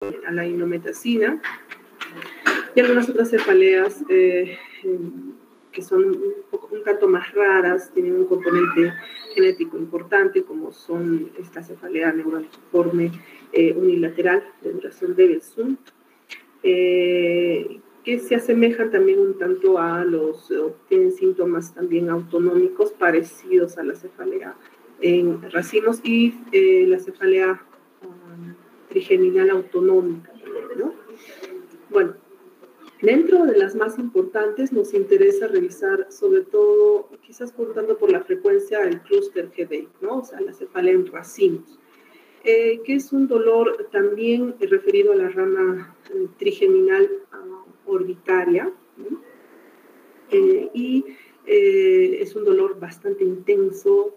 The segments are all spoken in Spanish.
a la indometacina, y algunas otras cefaleas que son un tanto más raras, tienen un componente genético importante, como son esta cefalea neuralgiforme unilateral de duración de Bessund, que se asemejan también un tanto a tienen síntomas también autonómicos parecidos a la cefalea en racimos y la cefalea trigeminal autonómica, ¿no? Bueno, dentro de las más importantes nos interesa revisar sobre todo, quizás contando por la frecuencia, el cluster headache, ¿no? O sea, la cefalea en racimos, que es un dolor también referido a la rama trigeminal orbitaria, ¿no? Y es un dolor bastante intenso,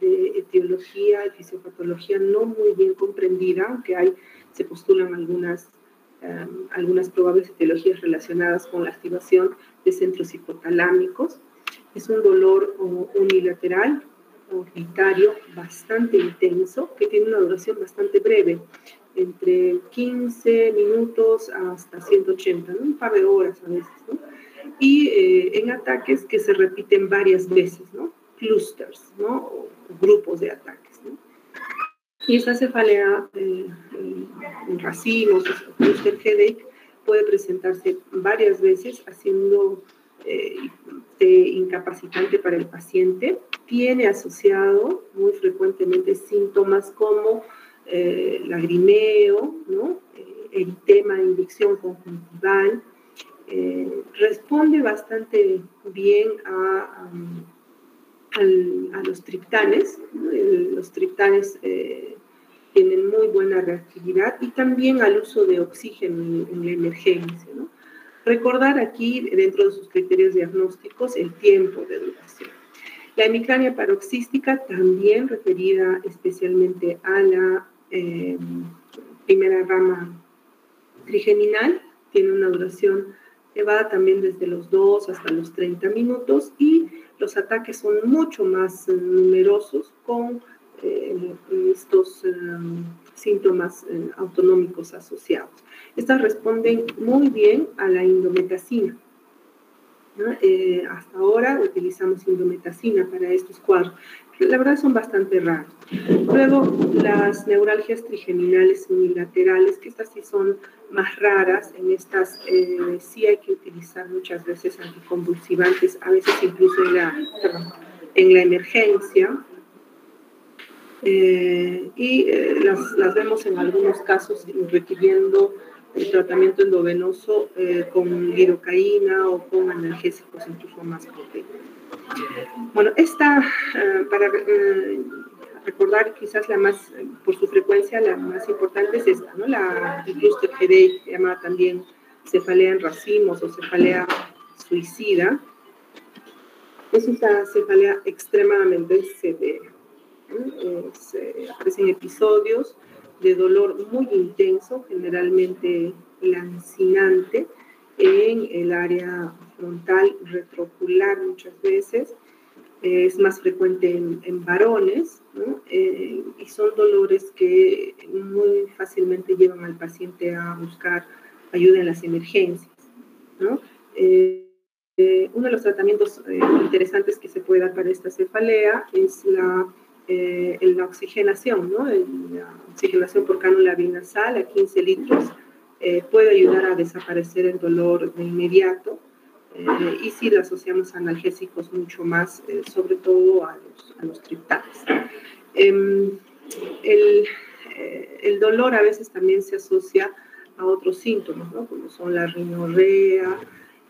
de etiología y fisiopatología no muy bien comprendida, aunque se postulan algunas probables etiologías relacionadas con la activación de centros hipotalámicos. Es un dolor unilateral, orbitario, bastante intenso, que tiene una duración bastante breve, entre 15 minutos hasta 180, ¿no? Un par de horas a veces, ¿no? Y en ataques que se repiten varias veces, ¿no? Clusters, ¿no? O grupos de ataques, ¿no? Y esta cefalea en racimos, o cluster headache, puede presentarse varias veces, haciendo incapacitante para el paciente. Tiene asociado muy frecuentemente síntomas como lagrimeo, ¿no? Eritema de inyección conjuntival. Responde bastante bien a los triptanes, ¿no? Los triptanes tienen muy buena reactividad, y también al uso de oxígeno en la emergencia, ¿no? Recordar aquí, dentro de sus criterios diagnósticos, el tiempo de duración. La hemicrania paroxística, también referida especialmente a la primera rama trigeminal, tiene una duración elevada también desde los 2 hasta los 30 minutos, y los ataques son mucho más numerosos con estos síntomas autonómicos asociados. Estas responden muy bien a la indometacina, ¿no? Hasta ahora utilizamos indometacina para estos cuadros. La verdad son bastante raros. Luego, las neuralgias trigeminales unilaterales, que estas sí son más raras. En estas sí hay que utilizar muchas veces anticonvulsivantes, a veces incluso en la emergencia. Las vemos en algunos casos requiriendo el tratamiento endovenoso con lidocaína o con analgésicos incluso más potentes. Bueno, para recordar, quizás por su frecuencia, la más importante es esta, ¿no? El cluster headache, llamada también cefalea en racimos o cefalea suicida. Es una cefalea extremadamente severa. Aparecen episodios de dolor muy intenso, generalmente lancinante, en el área frontal retroocular muchas veces. Es más frecuente en varones, ¿no? Y son dolores que muy fácilmente llevan al paciente a buscar ayuda en las emergencias, ¿no? Uno de los tratamientos interesantes que se puede dar para esta cefalea es la oxigenación, ¿no? La oxigenación por cánula binasal a 15 litros puede ayudar a desaparecer el dolor de inmediato, y si lo asociamos a analgésicos mucho más, sobre todo a los triptanes. El dolor a veces también se asocia a otros síntomas, ¿no? Como son la rinorrea,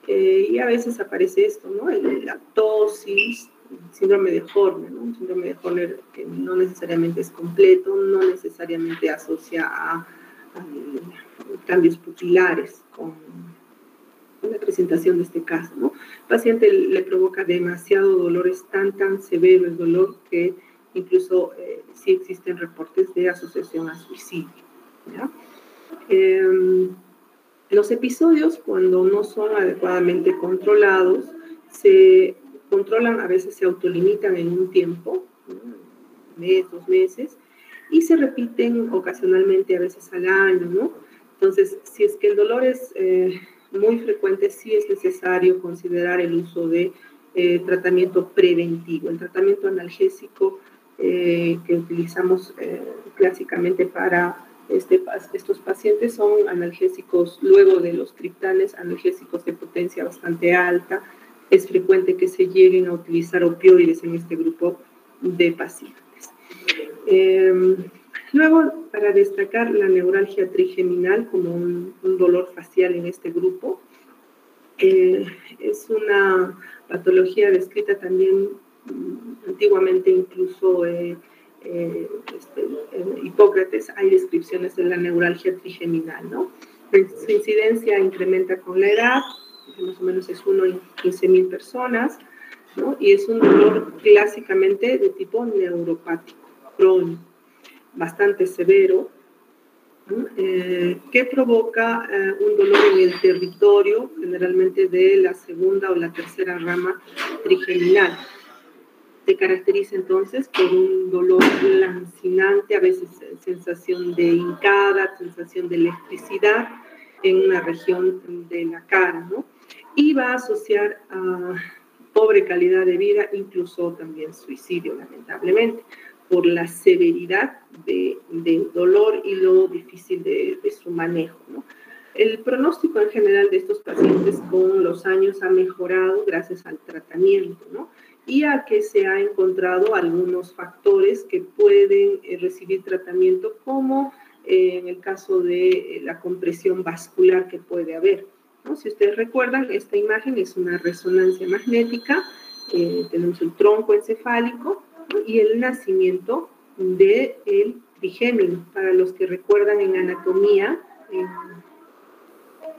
y a veces aparece esto, ¿no? La tosis, síndrome de Horner, ¿no? Un síndrome de Horner que no necesariamente es completo, no necesariamente asocia a cambios pupilares con la presentación de este caso, ¿no? El paciente le provoca demasiado dolor, es tan severo el dolor que incluso sí existen reportes de asociación a suicidio, ¿ya? Los episodios, cuando no son adecuadamente controlados, se controlan, a veces se autolimitan en un tiempo, ¿no? Un mes, 2 meses, y se repiten ocasionalmente, a veces al año, ¿no? Entonces, si es que el dolor es muy frecuente, sí es necesario considerar el uso de tratamiento preventivo. El tratamiento analgésico que utilizamos clásicamente para estos pacientes son analgésicos, luego de los triptanes, analgésicos de potencia bastante alta. Es frecuente que se lleguen a utilizar opioides en este grupo de pacientes. Luego, para destacar la neuralgia trigeminal como un dolor facial en este grupo, es una patología descrita también antiguamente, incluso Hipócrates, hay descripciones de la neuralgia trigeminal, ¿no? Su incidencia incrementa con la edad, que más o menos es 1 en 15.000 personas, ¿no? Y es un dolor clásicamente de tipo neuropático, crónico, bastante severo, ¿no? Que provoca un dolor en el territorio, generalmente de la segunda o la tercera rama trigeminal. Se caracteriza entonces por un dolor lancinante, a veces sensación de hincada, sensación de electricidad en una región de la cara, ¿no? Y va a asociar a pobre calidad de vida, incluso también suicidio, lamentablemente, por la severidad del dolor y lo difícil de su manejo, ¿no? El pronóstico en general de estos pacientes con los años ha mejorado gracias al tratamiento, ¿no? Y a que se ha encontrado algunos factores que pueden recibir tratamiento, como en el caso de la compresión vascular que puede haber, ¿no? Si ustedes recuerdan, esta imagen es una resonancia magnética, tenemos el tronco encefálico, ¿no? Y el nacimiento del trigémino. Para los que recuerdan en anatomía,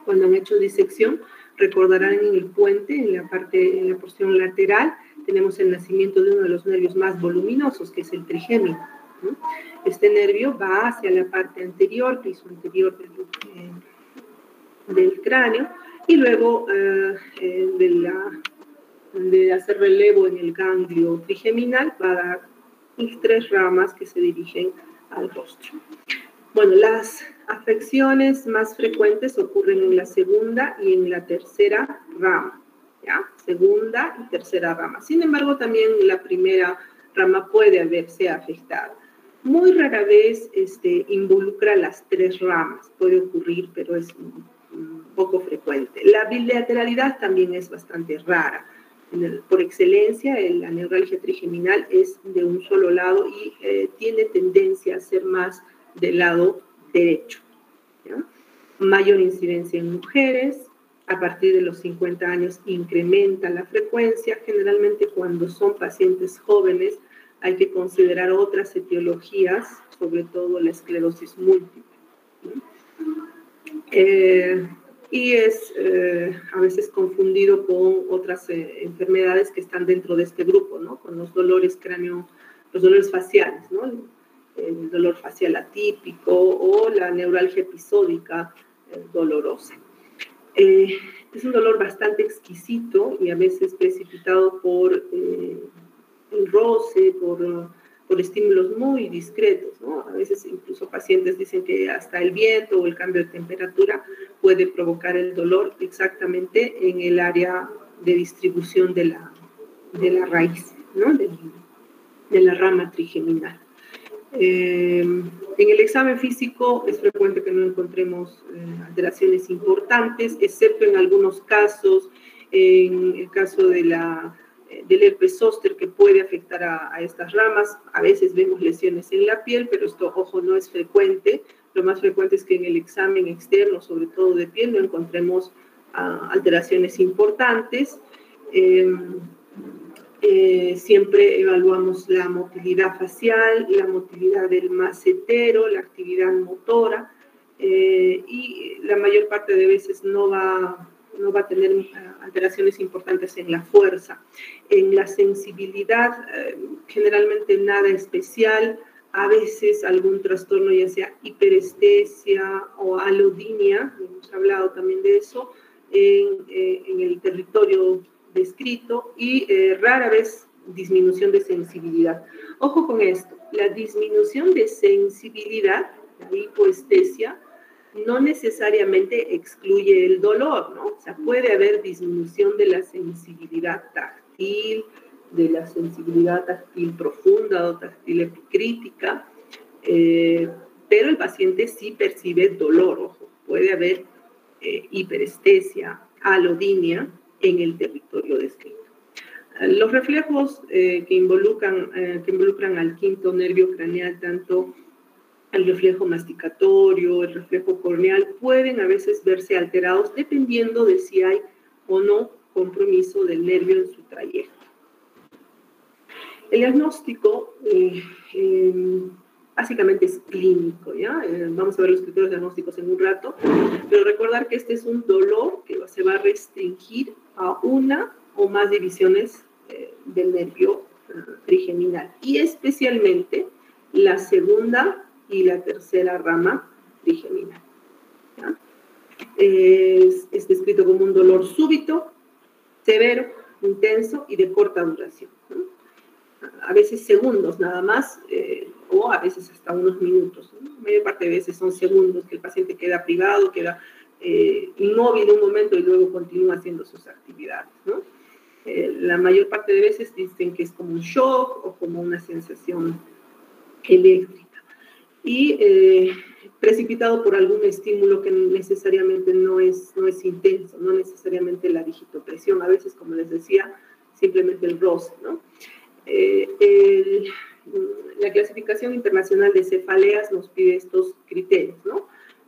cuando han hecho disección, recordarán en el puente, en la porción lateral, tenemos el nacimiento de uno de los nervios más voluminosos, que es el trigémino, ¿no? Este nervio va hacia la parte anterior, piso anterior del cráneo, y luego de hacer relevo en el ganglio trigeminal, va a dar 3 ramas que se dirigen al rostro. Bueno, las afecciones más frecuentes ocurren en la segunda y en la tercera rama, ¿ya? Segunda y tercera rama. Sin embargo, también la primera rama puede verse afectada. Muy rara vez involucra las 3 ramas, puede ocurrir, pero es poco frecuente. La bilateralidad también es bastante rara. Por excelencia, la neuralgia trigeminal es de un solo lado y tiene tendencia a ser más del lado derecho, ¿ya? Mayor incidencia en mujeres, a partir de los 50 años incrementa la frecuencia. Generalmente cuando son pacientes jóvenes hay que considerar otras etiologías, sobre todo la esclerosis múltiple, ¿no? Y es a veces confundido con otras enfermedades que están dentro de este grupo, ¿no? Con los dolores los dolores faciales, ¿no? El dolor facial atípico o la neuralgia episódica dolorosa. Es un dolor bastante exquisito y a veces precipitado por el roce, por estímulos muy discretos, ¿no? A veces incluso pacientes dicen que hasta el viento o el cambio de temperatura puede provocar el dolor exactamente en el área de distribución de la raíz, ¿no? de la rama trigeminal. En el examen físico es frecuente que no encontremos alteraciones importantes, excepto en algunos casos, en el caso del herpes zóster, que puede afectar a estas ramas. A veces vemos lesiones en la piel, pero esto, ojo, no es frecuente. Lo más frecuente es que en el examen externo, sobre todo de piel, no encontremos alteraciones importantes. Siempre evaluamos la motilidad facial, la motilidad del macetero, la actividad motora, y la mayor parte de veces no va a tener alteraciones importantes en la fuerza. En la sensibilidad, generalmente nada especial. A veces algún trastorno, ya sea hiperestesia o alodinia, hemos hablado también de eso, en el territorio descrito, y rara vez disminución de sensibilidad. Ojo con esto, la disminución de sensibilidad, la hipoestesia, no necesariamente excluye el dolor, ¿no? O sea, puede haber disminución de la sensibilidad táctil, profunda o táctil epicrítica, pero el paciente sí percibe dolor, ojo, puede haber hiperestesia, alodinia en el territorio descrito. Los reflejos que involucran al quinto nervio craneal, tanto el reflejo masticatorio, el reflejo corneal, pueden a veces verse alterados dependiendo de si hay o no compromiso del nervio en su trayecto. El diagnóstico básicamente es clínico, ¿ya? Vamos a ver los criterios diagnósticos en un rato, pero recordar que este es un dolor que se va a restringir a una o más divisiones del nervio trigeminal, y especialmente la segunda y la tercera rama trigeminal, ¿ya? Es descrito como un dolor súbito, severo, intenso y de corta duración, ¿no? A veces segundos nada más, o a veces hasta unos minutos, ¿no? La mayor parte de veces son segundos que el paciente queda privado, queda inmóvil un momento y luego continúa haciendo sus actividades, ¿no? La mayor parte de veces dicen que es como un shock o como una sensación eléctrica. Y precipitado por algún estímulo que necesariamente no es intenso, no necesariamente la digitopresión, a veces, como les decía, simplemente el roce, ¿no? La clasificación internacional de cefaleas nos pide estos criterios, ¿no?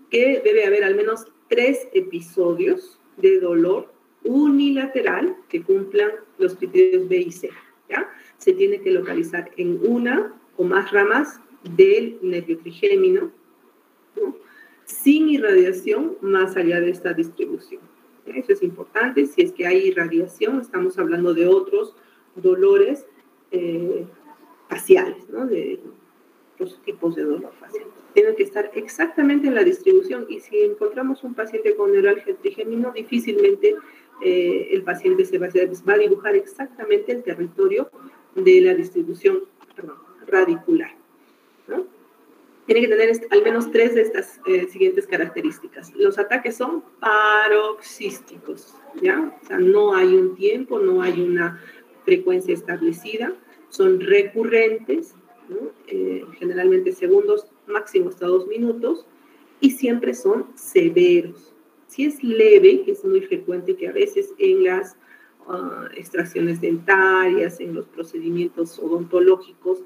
Que debe haber al menos 3 episodios de dolor unilateral que cumplan los criterios B y C, ¿ya? Se tiene que localizar en una o más ramas del nervio trigémino, ¿no? Sin irradiación más allá de esta distribución. Eso es importante. Si es que hay irradiación, estamos hablando de otros dolores faciales, ¿no? De otros tipos de dolor facial. Tienen que estar exactamente en la distribución, y si encontramos un paciente con neuralgia trigémino, difícilmente el paciente va a dibujar exactamente el territorio de la distribución radicular, ¿no? Tiene que tener al menos 3 de estas siguientes características. Los ataques son paroxísticos, ¿ya? O sea, no hay un tiempo, no hay una frecuencia establecida, son recurrentes, ¿no? Generalmente segundos, máximo hasta 2 minutos, y siempre son severos. Si es leve, que es muy frecuente que a veces en las extracciones dentarias, en los procedimientos odontológicos,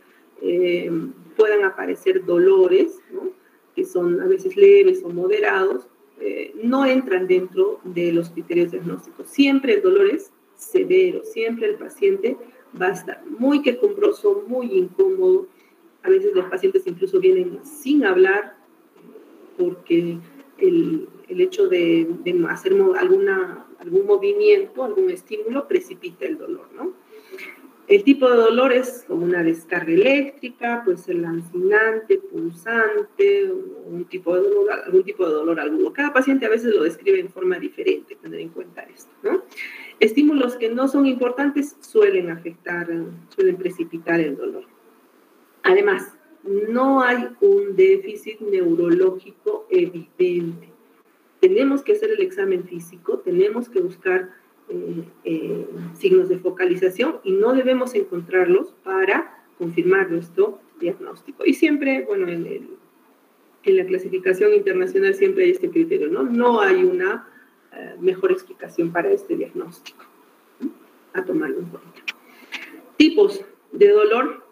puedan aparecer dolores, ¿no? Que son a veces leves o moderados, no entran dentro de los criterios diagnósticos. Siempre el dolor es severo, siempre el paciente va a estar muy quejumbroso, muy incómodo. A veces los pacientes incluso vienen sin hablar porque el hecho de hacer algún movimiento, algún estímulo, precipita el dolor, ¿no? El tipo de dolor es como una descarga eléctrica, puede ser lancinante, pulsante, o algún tipo de dolor agudo. Cada paciente a veces lo describe en forma diferente, tener en cuenta esto, ¿no? Estímulos que no son importantes suelen precipitar el dolor. Además, no hay un déficit neurológico evidente. Tenemos que hacer el examen físico, tenemos que buscar signos de focalización, y no debemos encontrarlos para confirmar nuestro diagnóstico. Y siempre, bueno, en la clasificación internacional siempre hay este criterio, ¿no? No hay una mejor explicación para este diagnóstico, ¿no? A tomarlo en cuenta. Tipos de dolor: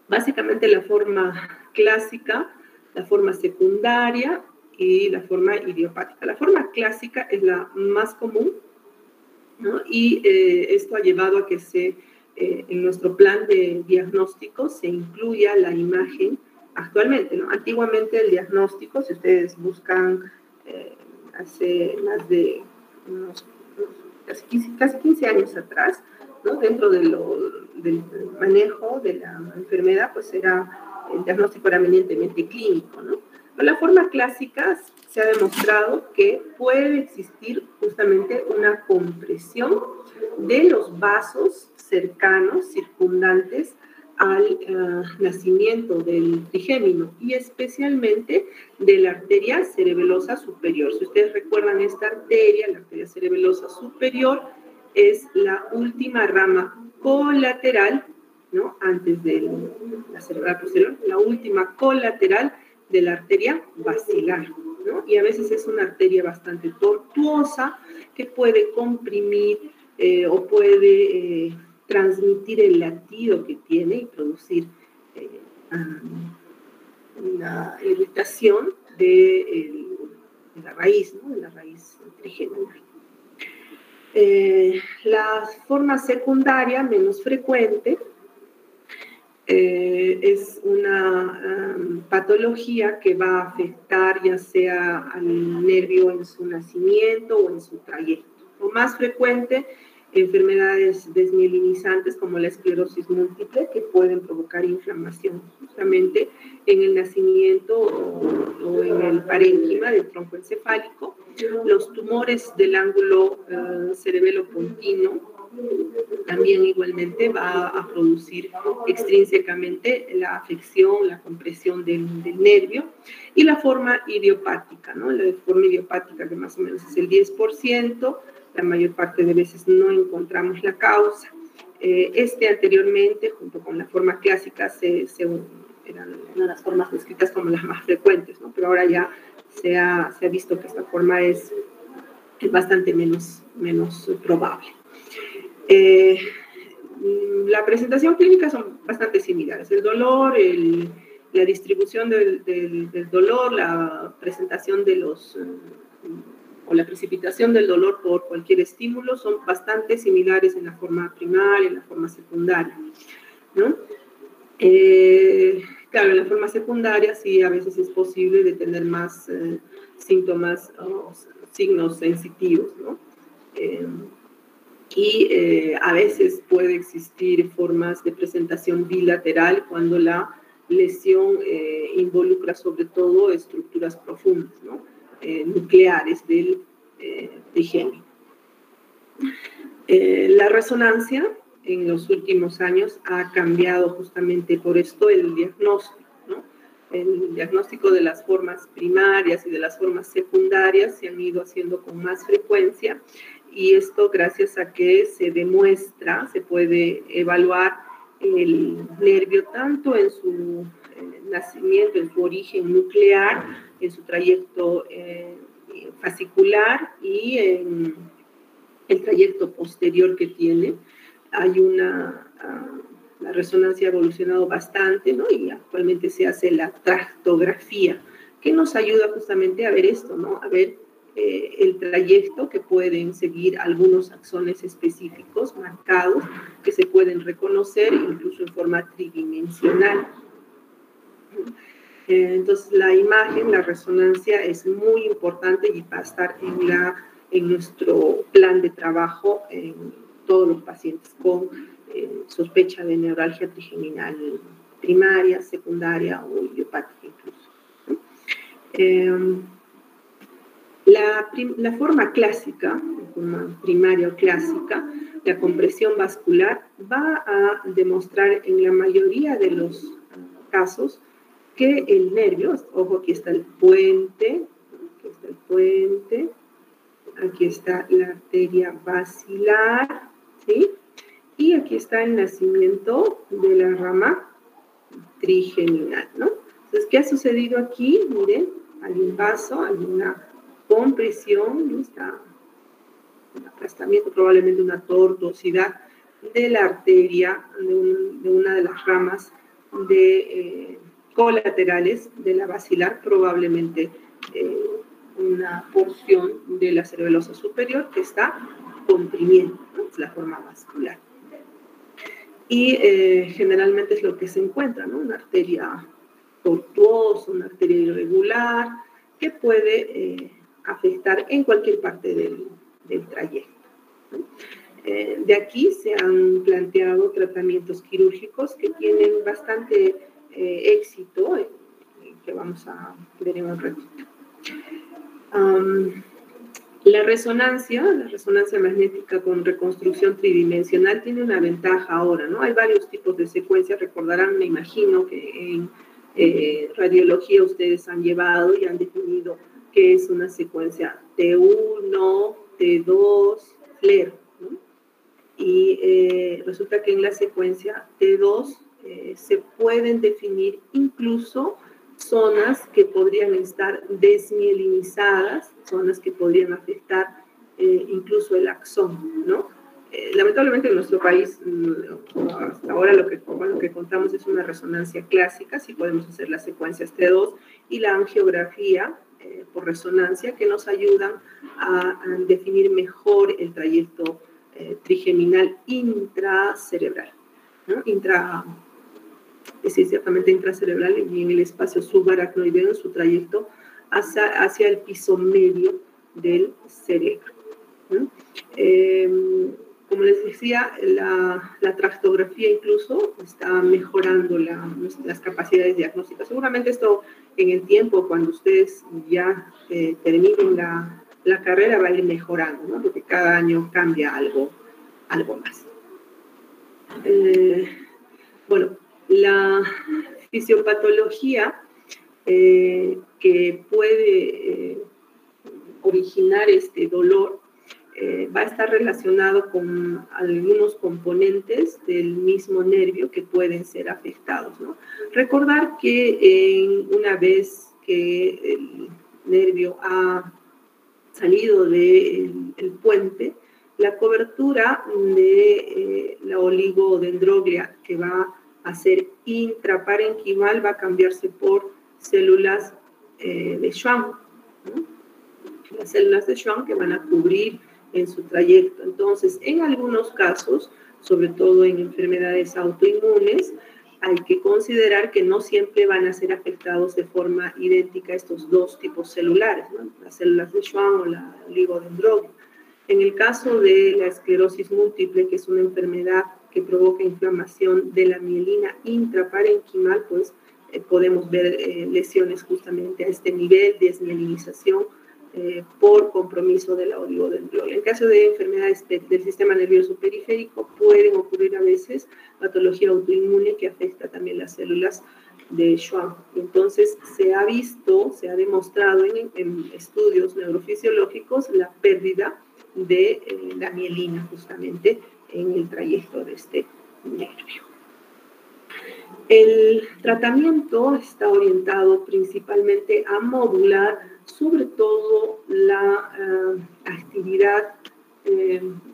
básicamente la forma clásica, la forma secundaria y la forma idiopática. La forma clásica es la más común, ¿no? Y esto ha llevado a que en nuestro plan de diagnóstico se incluya la imagen actualmente, ¿no? Antiguamente el diagnóstico, si ustedes buscan hace más de casi 15 años atrás, ¿no? Dentro del manejo de la enfermedad, pues el diagnóstico era eminentemente clínico, ¿no? Pero la forma clásica se ha demostrado que puede existir justamente una compresión de los vasos cercanos, circundantes al nacimiento del trigémino y especialmente de la arteria cerebelosa superior. Si ustedes recuerdan esta arteria, la arteria cerebelosa superior, es la última rama colateral, ¿no? Antes de la cerebral posterior, la última colateral de la arteria basilar, ¿no? Y a veces es una arteria bastante tortuosa que puede comprimir o puede transmitir el latido que tiene y producir una irritación de la raíz, ¿no? De la raíz trigeminal. La forma secundaria menos frecuente es una patología que va a afectar ya sea al nervio en su nacimiento o en su trayecto. Lo más frecuente, enfermedades desmielinizantes como la esclerosis múltiple que pueden provocar inflamación justamente en el nacimiento o en el parénquima del tronco encefálico. Los tumores del ángulo cerebelo-pontino también igualmente va a producir extrínsecamente la afección, la compresión del nervio, y la forma idiopática, ¿no? La forma idiopática que más o menos es el 10%, la mayor parte de veces no encontramos la causa. Anteriormente, junto con la forma clásica, eran una de las formas descritas como las más frecuentes, ¿no? Pero ahora ya se ha visto que esta forma es bastante menos probable. La presentación clínica son bastante similares. El dolor, la distribución del dolor, la presentación de o la precipitación del dolor por cualquier estímulo son bastante similares en la forma primaria, en la forma secundaria, ¿no? Claro, en la forma secundaria sí a veces es posible de tener más síntomas o signos sensitivos, ¿no? A veces puede existir formas de presentación bilateral cuando la lesión involucra sobre todo estructuras profundas, ¿no? Nucleares del trigémino. La resonancia en los últimos años ha cambiado justamente por esto el diagnóstico, ¿no? El diagnóstico de las formas primarias y de las formas secundarias se han ido haciendo con más frecuencia, y esto gracias a que se puede evaluar el nervio tanto en su nacimiento, en su origen nuclear, en su trayecto fascicular y en el trayecto posterior que tiene. La resonancia ha evolucionado bastante, ¿no? Y actualmente se hace la tractografía, que nos ayuda justamente a ver esto, ¿no? A ver el trayecto que pueden seguir algunos axones específicos marcados, que se pueden reconocer incluso en forma tridimensional. Entonces, la imagen, la resonancia es muy importante y va a estar en nuestro plan de trabajo en todos los pacientes con sospecha de neuralgia trigeminal primaria, secundaria o idiopática incluso. La forma clásica, la forma primaria o clásica, la compresión vascular va a demostrar en la mayoría de los casos que el nervio, ojo, aquí está el puente, aquí está la arteria basilar, ¿sí? Y aquí está el nacimiento de la rama trigeminal, ¿no? Entonces, ¿qué ha sucedido aquí? Miren, hay un vaso, hay una compresión, ¿no? Está un aplastamiento, probablemente una tortuosidad de la arteria, de una de las ramas colaterales de la basilar, probablemente una porción de la cerebelosa superior que está comprimiendo, ¿no? Es la forma vascular. Y generalmente es lo que se encuentra, ¿no? Una arteria tortuosa, una arteria irregular, que puede afectar en cualquier parte del trayecto, ¿no? De aquí se han planteado tratamientos quirúrgicos que tienen bastante éxito, que vamos a ver en un ratito. La resonancia magnética con reconstrucción tridimensional tiene una ventaja ahora, ¿no? Hay varios tipos de secuencias, recordarán, me imagino que en radiología ustedes han llevado y han definido qué es una secuencia T1, T2, FLAIR, ¿no? Y resulta que en la secuencia T2 se pueden definir incluso zonas que podrían estar desmielinizadas, zonas que podrían afectar incluso el axón, ¿no? Lamentablemente en nuestro país, hasta ahora lo que contamos es una resonancia clásica, sí podemos hacer las secuencias T2 y la angiografía por resonancia que nos ayudan a definir mejor el trayecto trigeminal intracerebral, ¿no? Es decir, ciertamente intracerebral y en el espacio subaracnoideo en su trayecto hacia el piso medio del cerebro, ¿no? Como les decía, la tractografía incluso está mejorando las capacidades diagnósticas. Seguramente esto en el tiempo, cuando ustedes ya terminen la carrera, va a ir mejorando, ¿no? Porque cada año cambia algo más. Bueno, la fisiopatología que puede originar este dolor va a estar relacionado con algunos componentes del mismo nervio que pueden ser afectados, ¿no? Recordar que una vez que el nervio ha salido del puente, la cobertura de la oligodendroglia que va a ser intraparenquimal va a cambiarse por células de Schwann, ¿no? Las células de Schwann que van a cubrir en su trayecto. Entonces, en algunos casos, sobre todo en enfermedades autoinmunes, hay que considerar que no siempre van a ser afectados de forma idéntica estos dos tipos celulares, ¿no? Las células de Schwann o la oligodendroglia. En el caso de la esclerosis múltiple, que es una enfermedad que provoca inflamación de la mielina intraparenquimal, pues podemos ver lesiones justamente a este nivel, desmielinización por compromiso de la oligodendroglia. En caso de enfermedades del sistema nervioso periférico, pueden ocurrir a veces patología autoinmune que afecta también las células de Schwann. Entonces, se ha demostrado en estudios neurofisiológicos la pérdida de la mielina justamente en el trayecto de este nervio. El tratamiento está orientado principalmente a modular sobre todo la actividad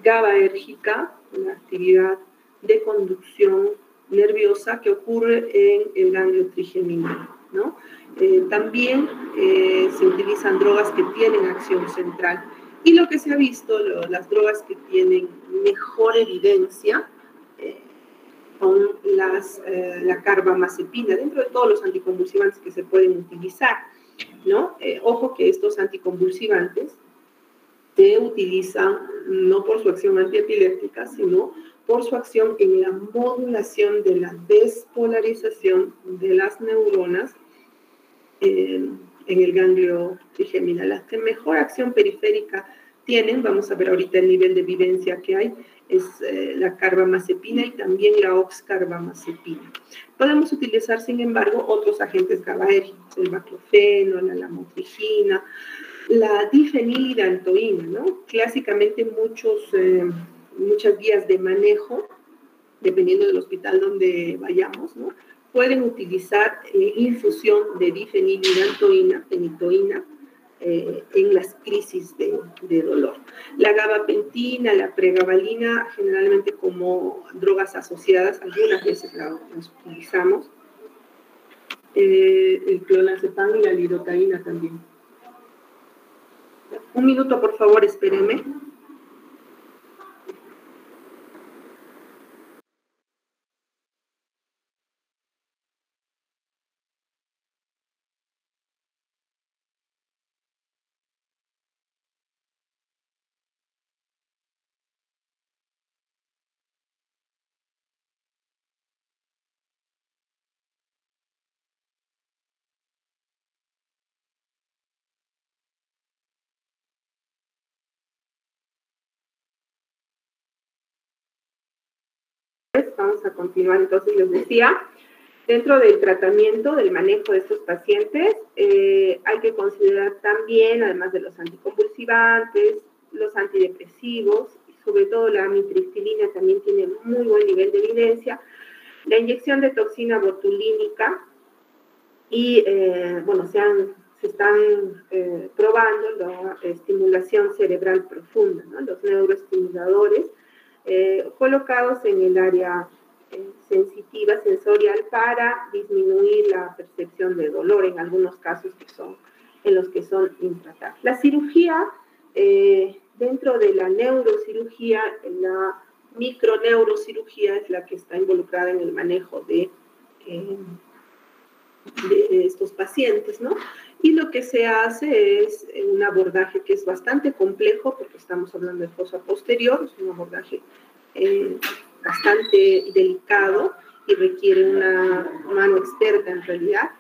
GABAérgica, la actividad de conducción nerviosa que ocurre en el ganglio trigeminal, ¿no? También se utilizan drogas que tienen acción central. Y lo que se ha visto, las drogas que tienen mejor evidencia son la carbamazepina, dentro de todos los anticonvulsivantes que se pueden utilizar, ¿no? Ojo que estos anticonvulsivantes se utilizan no por su acción antiepiléptica, sino por su acción en la modulación de la despolarización de las neuronas en el ganglio trigeminal. Las que mejor acción periférica tienen, vamos a ver ahorita el nivel de vivencia que hay, es la carbamazepina y también la oxcarbamazepina. Podemos utilizar, sin embargo, otros agentes GABAérgicos, el baclofeno, la lamotrigina, la difenilidantoína, ¿no? Clásicamente muchas guías de manejo, dependiendo del hospital donde vayamos, ¿no? Pueden utilizar infusión de difenilidantoína, fenitoína, en las crisis de dolor. La gabapentina, la pregabalina, generalmente como drogas asociadas, algunas veces las utilizamos. El clonazepam y la lidocaína también. Un minuto, por favor, espérenme. Vamos a continuar, entonces les decía, dentro del tratamiento, del manejo de estos pacientes, hay que considerar también, además de los anticonvulsivantes, los antidepresivos, y sobre todo la amitriptilina también tiene muy buen nivel de evidencia, la inyección de toxina botulínica y, bueno, se están probando la estimulación cerebral profunda, ¿no? Los neuroestimuladores colocados en el área sensitiva, sensorial, para disminuir la percepción de dolor en algunos casos en los que son intratables. La cirugía, dentro de la neurocirugía, la microneurocirugía es la que está involucrada en el manejo de estos pacientes, ¿no? Y lo que se hace es un abordaje que es bastante complejo, porque estamos hablando de fosa posterior, es un abordaje bastante delicado y requiere una mano experta en realidad.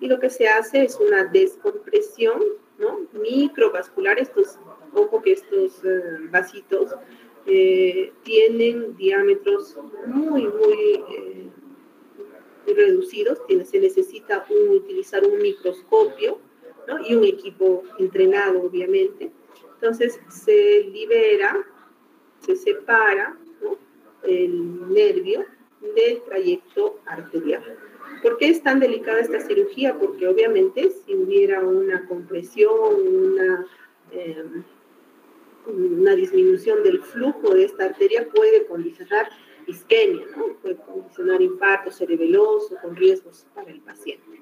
Y lo que se hace es una descompresión, ¿no? Microvascular. Ojo que estos vasitos tienen diámetros muy reducidos, se necesita utilizar un microscopio, ¿no? Y un equipo entrenado, obviamente. Entonces se libera, se separa, ¿no? El nervio del trayecto arterial. ¿Por qué es tan delicada esta cirugía? Porque obviamente si hubiera una compresión, una disminución del flujo de esta arteria, puede condicionar isquemia, ¿no? Puede condicionar infarto cerebeloso con riesgos para el paciente.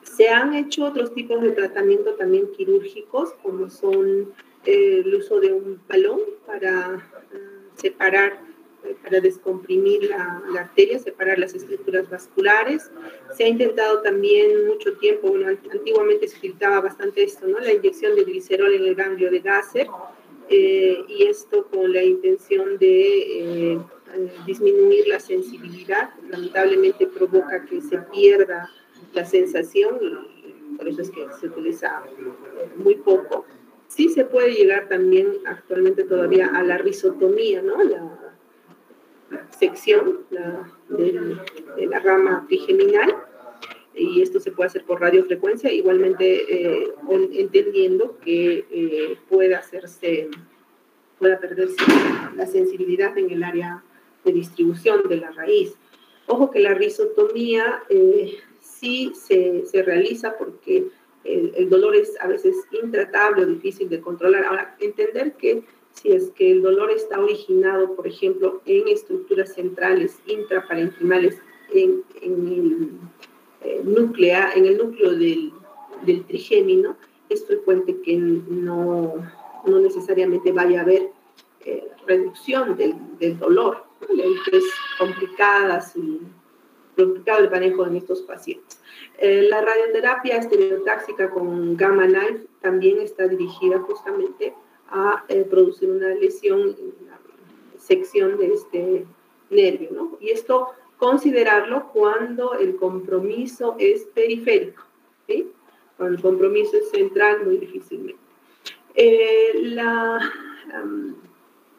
Se han hecho otros tipos de tratamiento también quirúrgicos, como son el uso de un balón para separar, para descomprimir la arteria, separar las estructuras vasculares. Se ha intentado también mucho tiempo, bueno, antiguamente se utilizaba bastante esto, ¿no? La inyección de glicerol en el ganglio de Gasser, y esto con la intención de disminuir la sensibilidad. Lamentablemente provoca que se pierda la sensación, y por eso es que se utiliza muy poco. Sí se puede llegar también actualmente todavía a la risotomía, ¿no? La sección de la rama trigeminal, y esto se puede hacer por radiofrecuencia, igualmente entendiendo que pueda perderse la sensibilidad en el área de distribución de la raíz. Ojo que la risotomía sí se realiza porque el dolor es a veces intratable o difícil de controlar. Ahora, entender que si es que el dolor está originado, por ejemplo, en estructuras centrales intraparenquimales, en el núcleo del trigémino, es frecuente que no necesariamente vaya a haber reducción del dolor, ¿no? Es complicado el manejo en estos pacientes. La radioterapia estereotáxica con gamma knife también está dirigida justamente a producir una lesión en la sección de este nervio, ¿no? Y esto considerarlo cuando el compromiso es periférico, ¿sí? Cuando el compromiso es central, muy difícilmente. La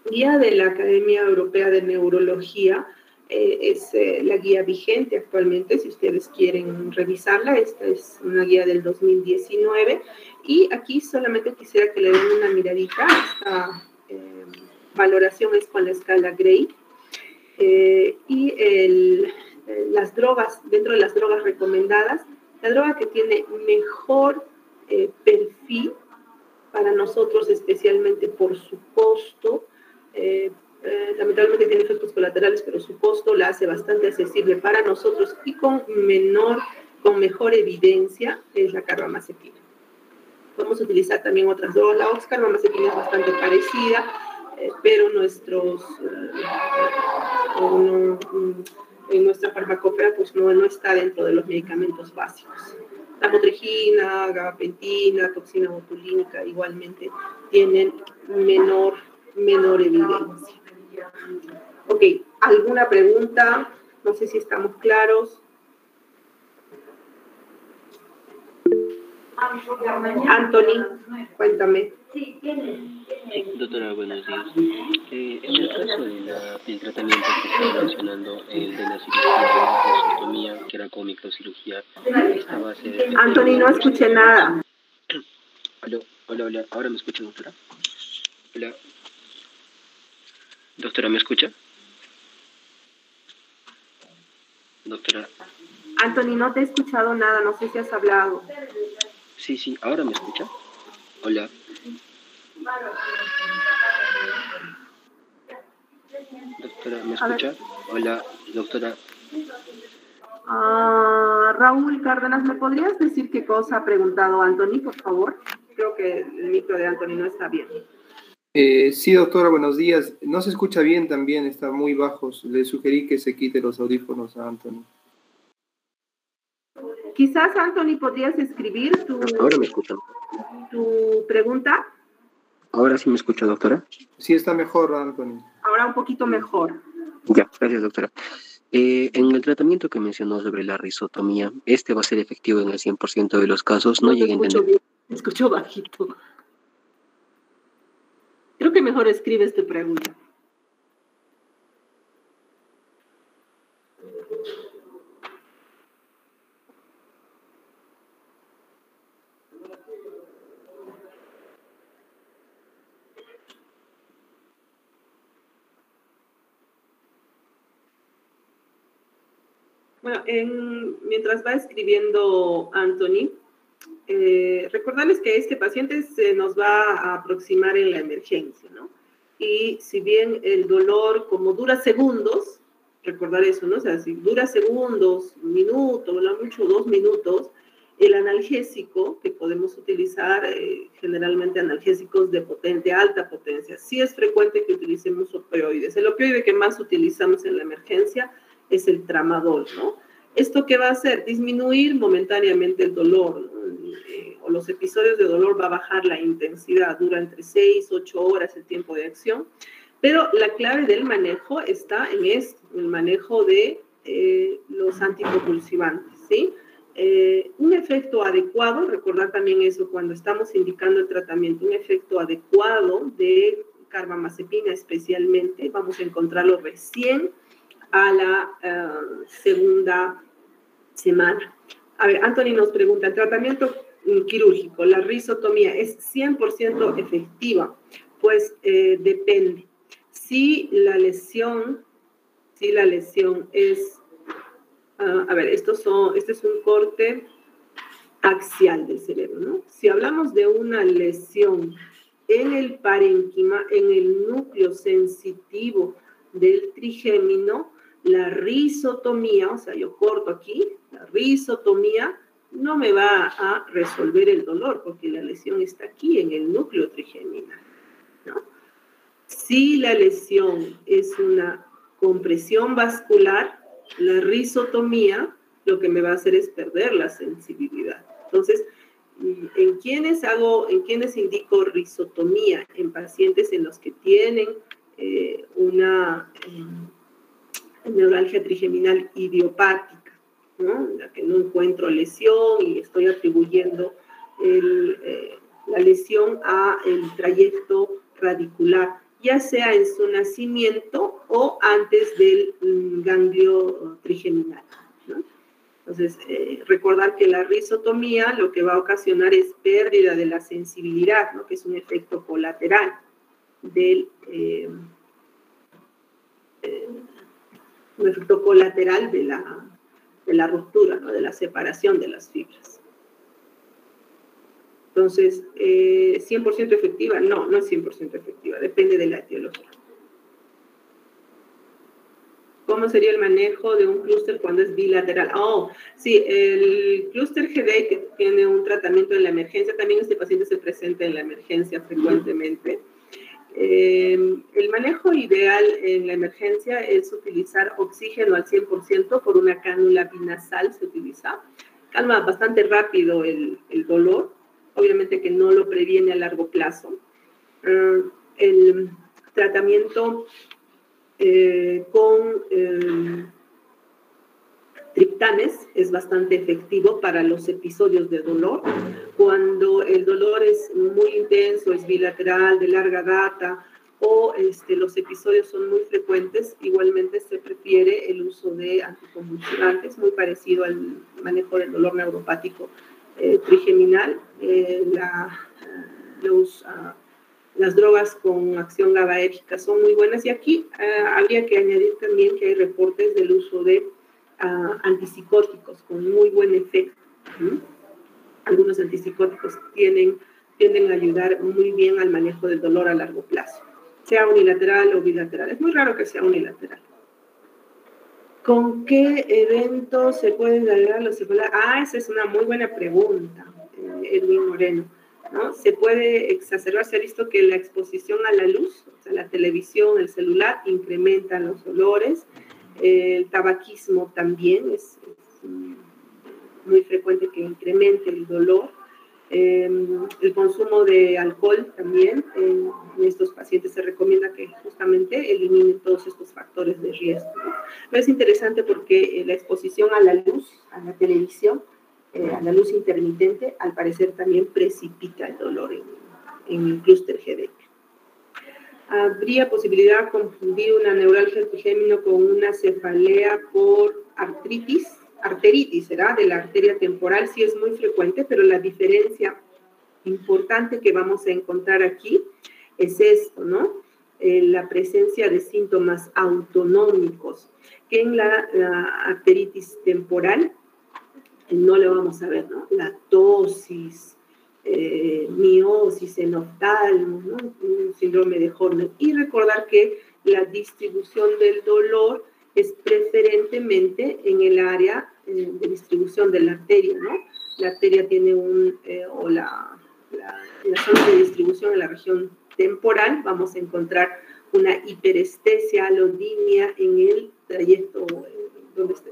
guía de la Academia Europea de Neurología es la guía vigente actualmente, si ustedes quieren revisarla. Esta es una guía del 2019, y aquí solamente quisiera que le den una miradita. Esta valoración es con la escala Gray, y las drogas, dentro de las drogas recomendadas, la droga que tiene mejor perfil para nosotros, especialmente por su costo, lamentablemente tiene efectos colaterales, pero su costo la hace bastante accesible para nosotros y con mejor evidencia, es la carbamazepina. Podemos utilizar también otras drogas. La oxcarbamazepina es bastante parecida, pero en nuestra farmacopea pues no está dentro de los medicamentos básicos. La motrigina, gabapentina, toxina botulínica igualmente tienen menor evidencia. Ok, ¿alguna pregunta? No sé si estamos claros. Anthony, cuéntame. Sí, tiene Sí, doctora, buenos días. En el caso del tratamiento que estaba mencionando, el de la cirugía de osteotomía, que era con microcirugía, esta va a ser efectiva. Anthony, no escuché nada. Hola, ¿ahora me escucha, doctora? Hola. Doctora, ¿me escucha? Doctora. Anthony, no te he escuchado nada, no sé si has hablado. Sí, ¿ahora me escucha? Hola. Doctora, ¿me escucha? Hola, doctora. Raúl Cárdenas, ¿me podrías decir qué cosa ha preguntado Anthony, por favor? Creo que el micro de Anthony no está bien. Sí, doctora, buenos días. No se escucha bien también, está muy bajos. Le sugerí que se quite los audífonos a Anthony. Quizás, Anthony, podrías escribir Ahora me escuchan. Tu pregunta. ¿Ahora sí me escucha, doctora? Sí, está mejor, Anthony. Ahora un poquito mejor. Ya, gracias, doctora. En el tratamiento que mencionó sobre la risotomía, ¿este va a ser efectivo en el 100% de los casos? No llegué a entender. Bien. Me escucho bajito. Creo que mejor escribes tu pregunta. Bueno, mientras va escribiendo Anthony, recordarles que este paciente se nos va a aproximar en la emergencia, ¿no? Y si bien el dolor, como dura segundos, recordar eso, ¿no? O sea, si dura segundos, un minuto, mucho 2 minutos, el analgésico que podemos utilizar, generalmente analgésicos de alta potencia, sí es frecuente que utilicemos opioides. El opioide que más utilizamos en la emergencia es el tramadol, ¿no? ¿Esto qué va a hacer? Disminuir momentáneamente el dolor, ¿no? O los episodios de dolor va a bajar la intensidad, dura entre 6, 8 horas el tiempo de acción, pero la clave del manejo está en esto, el manejo de los antipropulsivantes, ¿sí? Un efecto adecuado, recordar también eso cuando estamos indicando el tratamiento, un efecto adecuado de carbamazepina especialmente, vamos a encontrarlo recién a la segunda semana. A ver, Anthony nos pregunta, ¿el tratamiento quirúrgico, la risotomía, es 100% efectiva? Pues depende. Si la lesión es, a ver, este es un corte axial del cerebro, ¿no? Si hablamos de una lesión en el parénquima, en el núcleo sensitivo del trigémino, la risotomía, o sea, yo corto aquí, la risotomía no me va a resolver el dolor porque la lesión está aquí en el núcleo trigémino, ¿no? Si la lesión es una compresión vascular, la risotomía lo que me va a hacer es perder la sensibilidad. Entonces, ¿en quiénes indico risotomía? En pacientes en los que tienen una neuralgia trigeminal idiopática, ¿no? En la que no encuentro lesión y estoy atribuyendo la lesión a el trayecto radicular, ya sea en su nacimiento o antes del ganglio trigeminal, ¿no? Entonces, recordar que la risotomía lo que va a ocasionar es pérdida de la sensibilidad, ¿no? Que es un efecto colateral del un efecto colateral de la ruptura, ¿no? De la separación de las fibras. Entonces, ¿100% efectiva? No, no es 100% efectiva, depende de la etiología. ¿Cómo sería el manejo de un clúster cuando es bilateral? Oh, sí, el clúster GD que tiene un tratamiento en la emergencia, también este paciente se presenta en la emergencia frecuentemente. El manejo ideal en la emergencia es utilizar oxígeno al 100% por una cánula binasal, se utiliza. Calma bastante rápido el dolor, obviamente que no lo previene a largo plazo. El tratamiento con triptanes es bastante efectivo para los episodios de dolor. Cuando el dolor es muy intenso, intenso, es bilateral, de larga data, o los episodios son muy frecuentes, igualmente se prefiere el uso de anticonvulsivantes, muy parecido al manejo del dolor neuropático trigeminal. Las drogas con acción GABAérgica son muy buenas, y aquí habría que añadir también que hay reportes del uso de antipsicóticos con muy buen efecto. Algunos antipsicóticos tienden a ayudar muy bien al manejo del dolor a largo plazo, sea unilateral o bilateral. Es muy raro que sea unilateral. ¿Con qué eventos se pueden agregar los cefaleas? Esa es una muy buena pregunta, Edwin Moreno, ¿no? Se puede exacerbar, se ha visto que la exposición a la luz, o sea, la televisión, el celular, incrementan los dolores. El tabaquismo también es muy frecuente que incremente el dolor. El consumo de alcohol también, en estos pacientes se recomienda que justamente eliminen todos estos factores de riesgo, ¿no? Pero es interesante porque la exposición a la luz, a la televisión, a la luz intermitente, al parecer también precipita el dolor en el clúster headache. ¿Habría posibilidad de confundir una neuralgia trigémino con una cefalea por arteritis, ¿será? De la arteria temporal? Sí, es muy frecuente, pero la diferencia importante que vamos a encontrar aquí es esto, ¿no? La presencia de síntomas autonómicos, que en la arteritis temporal no le vamos a ver, ¿no? Lactosis, miosis en oftalmo, ¿no? Un síndrome de Horner. Y recordar que la distribución del dolor es preferentemente en el área de distribución de la arteria, ¿no? La arteria tiene la zona de distribución en la región temporal, vamos a encontrar una hiperestesia alodinia en el trayecto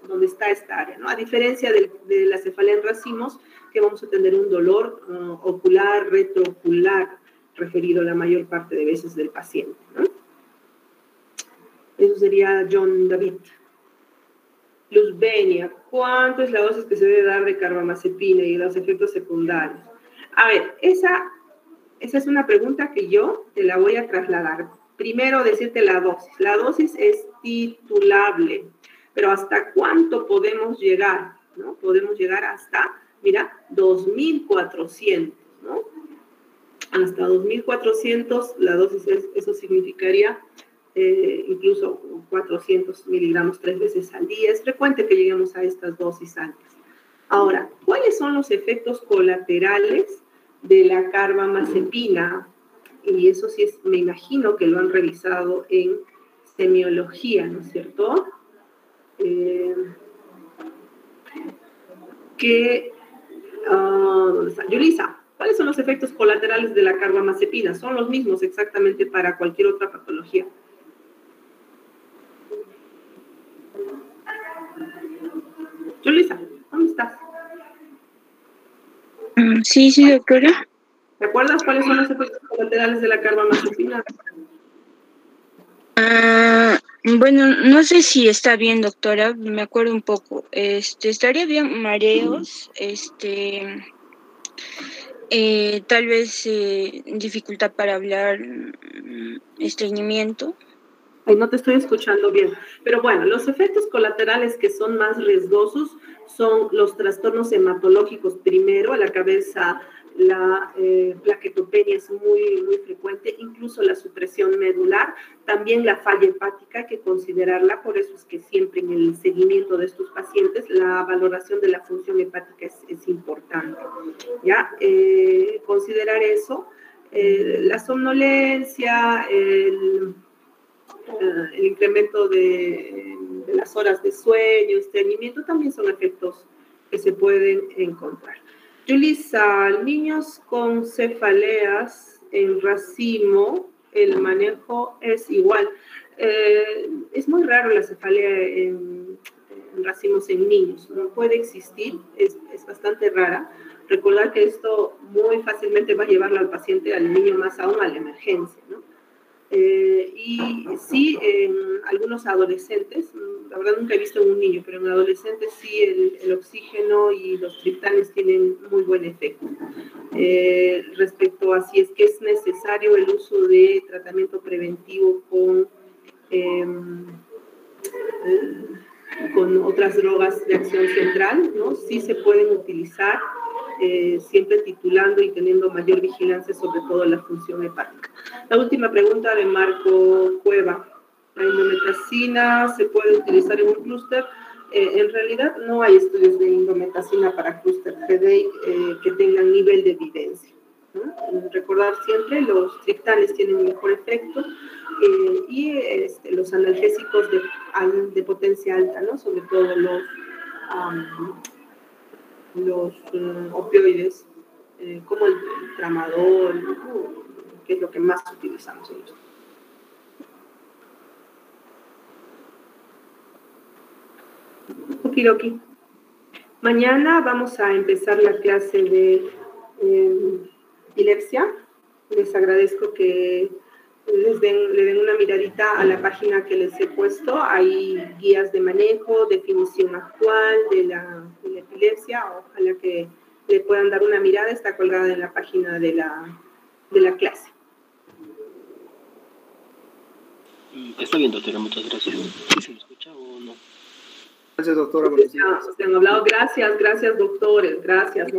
donde está esta área, ¿no? A diferencia de la cefalea en racimos, que vamos a tener un dolor ocular, retroocular, referido la mayor parte de veces del paciente, ¿no? Eso sería John David. Luzbenia, ¿cuánto es la dosis que se debe dar de carbamazepina y los efectos secundarios? A ver, esa es una pregunta que yo te la voy a trasladar. Primero decirte la dosis. La dosis es titulable, pero ¿hasta cuánto podemos llegar? ¿No? Podemos llegar hasta, mira, 2.400, ¿no? Hasta 2.400 la dosis, eso significaría incluso 400 miligramos 3 veces al día. Es frecuente que lleguemos a estas dosis altas. Ahora, ¿cuáles son los efectos colaterales de la carbamazepina? Y eso sí, me imagino que lo han revisado en semiología, ¿no es cierto? ¿Dónde está? Yulisa, ¿cuáles son los efectos colaterales de la carbamazepina? Son los mismos exactamente para cualquier otra patología. Yulisa, ¿dónde estás? Sí, doctora. ¿Te acuerdas cuáles son los efectos colaterales de la carbamazepina? Bueno, no sé si está bien, doctora, me acuerdo un poco. Estaría bien mareos, tal vez dificultad para hablar, estreñimiento. Ay, no te estoy escuchando bien. Pero bueno, los efectos colaterales que son más riesgosos son los trastornos hematológicos. Primero, a la cabeza, la plaquetopenia es muy, muy frecuente, incluso la supresión medular, también la falla hepática, hay que considerarla, por eso es que siempre en el seguimiento de estos pacientes la valoración de la función hepática es importante, ¿ya? Considerar eso, la somnolencia, el incremento de las horas de sueño, estreñimiento, también son efectos que se pueden encontrar. Yulisa, niños con cefaleas en racimo, el manejo es igual. Es muy raro la cefalea en racimos en niños, no puede existir, es bastante rara. Recordar que esto muy fácilmente va a llevarlo al paciente, al niño más aún, a la emergencia, ¿no? Y sí, en algunos adolescentes, la verdad nunca he visto en un niño, pero en adolescentes sí el oxígeno y los triptanes tienen muy buen efecto. Respecto a si es que es necesario el uso de tratamiento preventivo con otras drogas de acción central, ¿no? Sí se pueden utilizar, siempre titulando y teniendo mayor vigilancia sobre todo la función hepática. La última pregunta de Marco Cueva. ¿La indometacina se puede utilizar en un clúster? En realidad no hay estudios de indometacina para clúster headache que tengan nivel de evidencia, ¿no? Recordar siempre, los triptanes tienen un mejor efecto y los analgésicos de potencia alta, ¿no? Sobre todo los opioides, como el tramadol, que es lo que más utilizamos en esto. Okidoki. Mañana vamos a empezar la clase de epilepsia. Les agradezco que le den una miradita a la página que les he puesto. Hay guías de manejo, definición actual de la epilepsia. Ojalá que le puedan dar una mirada. Está colgada en la página de la clase. Está bien, doctora, muchas gracias. ¿Se me escucha o no? Gracias, doctora. Buenos días. Se han hablado. Gracias, doctores. Gracias.